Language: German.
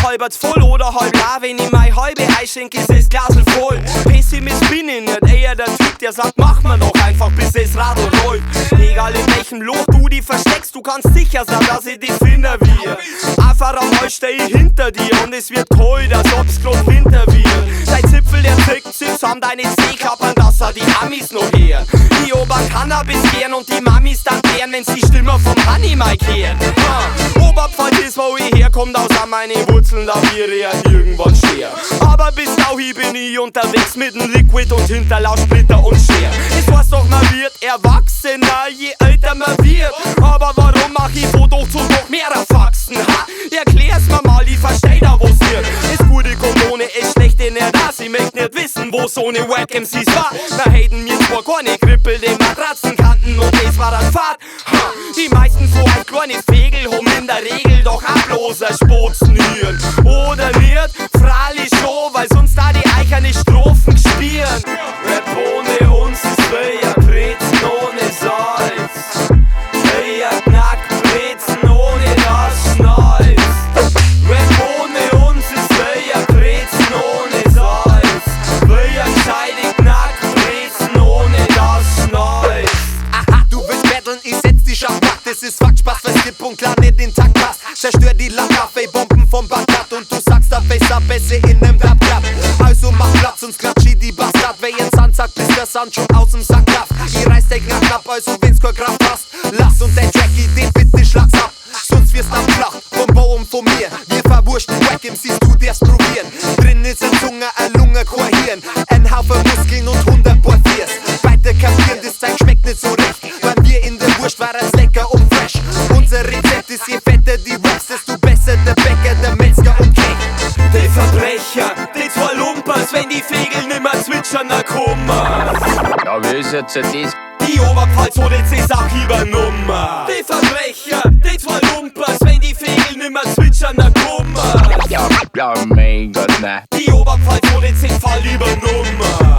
halbert voll oder halb la. Wenn ich mein halbe Eis schenke, ist das Glasl voll. Pessimist bin ich nicht, eher der Typ, der sagt, mach mal noch einfach, bis das Radl rollt. Egal in welchem Loch du die versteckst, du kannst sicher sein, dass ich dich finden will. Einfach einmal steh ich hinter dir und es wird kalt, als ob's grad Winter wird. Dein Zipfel, der zickt sich zusammen, deine Seekappern, dass er die Amis noch her. Die Ober Cannabis gern und die Mamis dann gern, wenn's die Stimme vom Honey Mike hören. Oberpfalz ist, wo ich herkomm, außer meine Wurzeln, da wäre ja irgendwann schwer. Aber bis dahin bin ich unterwegs mit dem Liquid und hinter Lautsplitter und Scher. Es weiß doch, man wird erwachsener, je älter man wird. Aber warum mach ich Fotos zu noch mehr Faxen? Ha? Erklär's mir mal, ich versteh da, wo's wird. Ist gute Kommune, ist schlechte nicht das. Ich möcht nicht wissen, wo so ne Wack MCs war. Da hätten mir zwar keine Krippel, den Matratzenkanten und das war dann Fahrt. Ha? Die meisten so ein kleine Fegel haben in der Regel doch auch bloß ein Spotzenhirn. Oder nicht? Freilich schon, weil sonst da die eicherne Strophen spielen. Rap ohne uns ist wie ein Brezen ohne Salz. Wie ein Knackbrezen ohne das Schnalz. Rap ohne uns ist wie ein Brezen ohne Salz. Wie ein gescheite Knackbrezen ohne das Schnalz. Aha, du willst battlen, ich setz dich auf Pack. Das ist Fakt, Spaß, was Kipp und klar nicht den Takt passt. Zerstör die Lackkaffee-Bomben vom Bagdad und du sagst, da besser besser in nem Rap-Rap. Also mach Platz, sonst klatscht die Bastard. Wer jetzt ansagt, bis der Sand schon aus'm Sack darf. Ich reiß den Knack ab, also wenn's kein Kraft hast. Lass und der Jackie, den bitte schlag's ab. Sonst wirst abflacht, vom Bau und von mir. Wir verwurschten Wack MCs, du darfst probieren. Drin ist ein Zunge, ein Lunge, kein Hirn. Ein Haufen Muskeln und 100 Portiers. Beide kapieren, das Zeug schmeckt nicht so recht. Wenn wir in der Wurst war es lecker und fresh. Unser Rezept ist, je fetter die Raps, desto besser der Bäcker, der Metzger und Cake. Die Verbrecher, die zwei Lumpers, wenn die Fegel nimmer zwitschern, na Kummer. Ja, wie ist jetzt das? Die Oberpfalz hat jetzt die Sache übernommen. Die Verbrecher, die zwei Lumpers, wenn die Fegel nimmer zwitschern, na Kummer. Ja, mein Gott, ne. Die Oberpfalz hat jetzt den Fall übernommen.